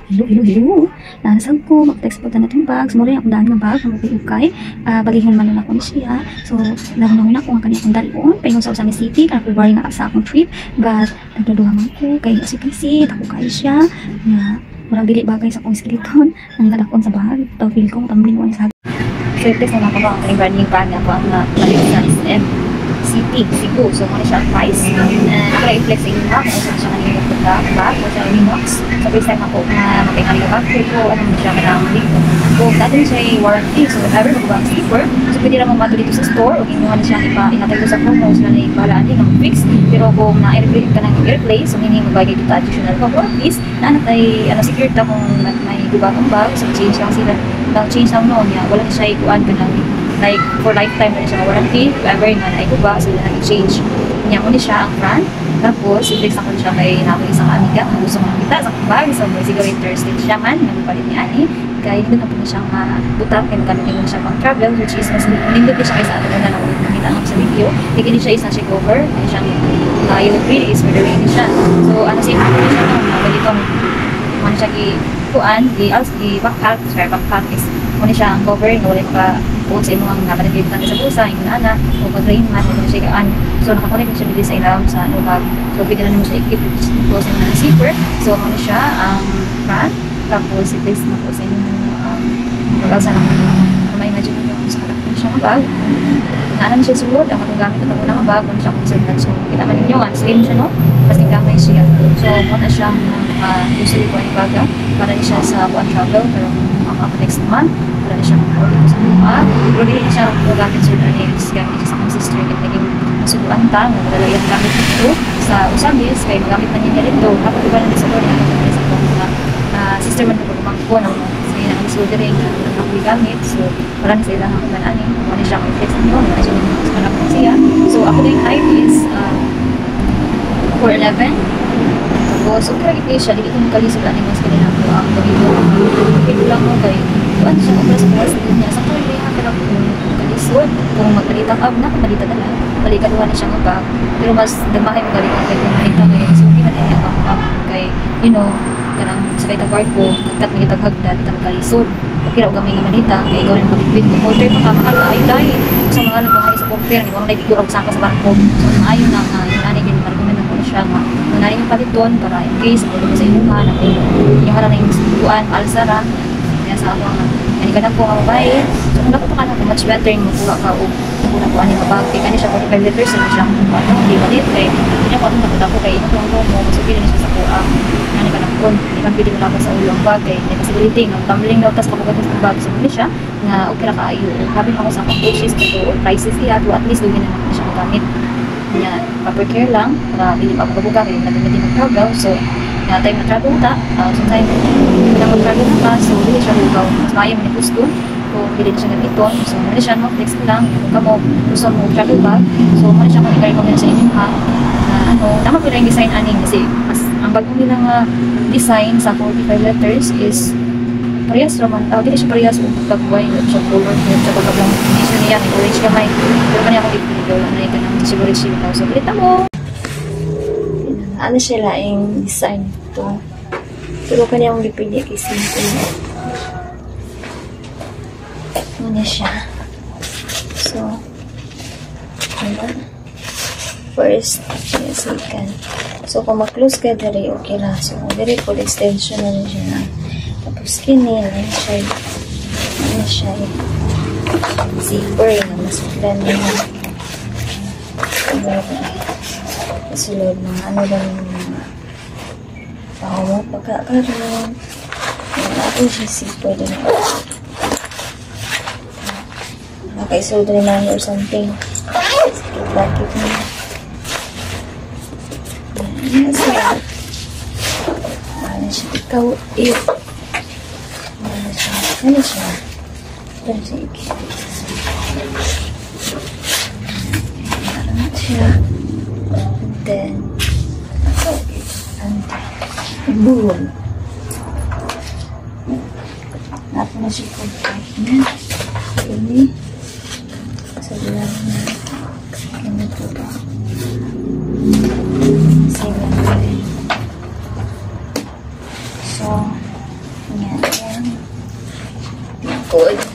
Hello. Nasag ko, mag-text po na itong bag. Sumuli akong daan ng bag, mag-ukay. Bagihon man lang ako ni siya. So, nahunahin ako ang kanyang dalon. Paingon sa Usami City, kaya February nga sa akong trip. But, nagdaduhaman ko, kay kasi ako kay siya. Na, walang dili bagay sa akong skeleton. Ang dalakon sa bag. Ito, feel ko, tambling ko sa Siyempre, sa mga kabang ang branding brand ako ang nalit sa SM City, Cebu. So, muna siya ang price. And i-flex sa inyo ha, kung saan siya kanina punta, bag, o siya Linux. So, first time ako na mapingali ka bag, ko, ano mo siya kailangan dito. So, natin siya yung warranty. So, if ever mag-bang sleeper, so pwede naman mato dito sa store, o kinuha na siya ihatay ko sa promo, sila na ipahalaan din ng fix. Pero kung na-airplay ka ng airplay, so hindi magagay dito additional pa. Or at least, naanatay, secure ta kung may gubatong bag, so change lang sila. Change lang noon niya, wala siya ikuan ka lang. Like, for lifetime na siya warranty, if ever nga na ikuba, so na-change. Niya mo ni siya ang front. Tapos, i-flex ako siya kay namin isang amiga, kung gusto mong kita sa bag, so may siguro interested siya man, nagpalit ni Ani. Kaya hindi na po na siyang butak, kaya magkanotin mo siya pang travel, which is mas nindot din siya kaysa atin na nakita ako sa video. Kaya hindi siya isang check over, kaya siyang yung green is for the rainy siya. So, siya nung ganitong ano siya kuan, backpack is muna siya ang cover, wala pa kung sa imong napanagilitan sa bulsa, yung nana, o pag-rain man, ito siya kaan. So, nakakonect siya dito sa ilaw sa bag. So, pwede na naman siya i-keep closing na zipper. So, muna siya ang front, tapos i-place na po sa inyong pag-alsa lang. Ma-imagine mo yung sa harap na siya ang bag. Naanan siya sulod, ang matong gamit at ako ng bag, muna siya conservative. So, kita man ninyo, slim siya, no? Mas gamay siya. So, muna siyang usually po ang baga, para niya siya sa buwan travel, pero next month, para niya siya mag-order sa buka. Pero hindi niya siya gamit sa Daniels, gamit niya sa akong sister, kaya naging masubuan ta, magdala yung gamit nito sa Usabis, kaya magamit na niya dito. Kapag iba na sa doon, sa akong sister man ko kumangko, sa ilang soldering, ang gamit. So, wala na sa ilang ang manani, wala siya ang flex nyo, wala siya sa panapon siya. So, ako din height is 4'11". So, kaya ito siya, hindi itong kalisod na mas kanina ko ang gawin ko. Pwede lang mo kayo. Kuan siya, kung sa price niya, sa kaya niya ka lang kalisod. Kung magpalitang na kapalita na lang. Balikaduhan niya siyang bag. Pero mas damahin mo galing kayo kung malita ngayon. So, hindi na niya ang kay, kanang sakay tagward ko, kat may taghagda, di tang kalisod. Okay raw gamay manita, kaya ikaw rin magpipit. Kung order pa ka, makalayo dahil. Sa mga nagbahay sa compare, hindi mo na ibigurag saan ka sa barko. So, maayon na nga, yung nanay din, marecommend ako na siya nga. Nanay yung paliton, para in case, kung sa inuhan, yung harang na yung buwan, alsara, kaya sa ako nga, hindi ka na po ang babae. So, kung dapat ka na, much better yung makuha ka o kung nakuha niya mabag. Kaya kanya siya 45 liters, hindi siya hindi malit. Kaya hindi niya po atong nakuha ko, kaya inutong mo, mas okay na siya sa kuha. Kanya ka na po, hindi kang pwede malabas sa ulo ang bag. Kaya hindi possibility, ng tumbling daw, tapos kapagat ng bag. So, hindi siya, na okay na kaayo. Sabi ako sa akong purchase, o prices siya, to at least, doon na naman siya magamit. Kanya, proper care lang, para hindi pa magbuka, kaya hindi mag-travel. So, time na travel ta, sometimes na mag-travel na ka, so hindi siya hugaw. Mas kaya mo ni gusto, kung hindi siya gamiton, so hindi siya flex lang, kung ka mo gusto mo travel bag, so hindi siya mag-recommend sa inyo ha, na tama po lang yung design aning, kasi ang bagong nilang design sa 45 letters is parehas naman, hindi siya parehas kung pagbuhay, hindi siya color, hindi siya pagkablang, hindi siya niya, may orange kamay, pero kanya ako ipiligaw, ano yung kanang siguro siya, so balita mo! Ano siya laing design ito. Pero kanyang dipili kay simple. Ano siya. So, first, second. So, kung mag-close ka dari, okay na. So, very full extension na rin siya. Tapos, skinny, ano siya. Zipper, na mas maglan na. Sulod mga ano lang yung pahumot pagkakaroon ako siya zipper din nakaisulod rin namin or something bakit na yan siya ano siya ikaw ano siya ano siya then boom. Napo na siya po niya. Ini sa bilang na ini po ba so Yan. Good.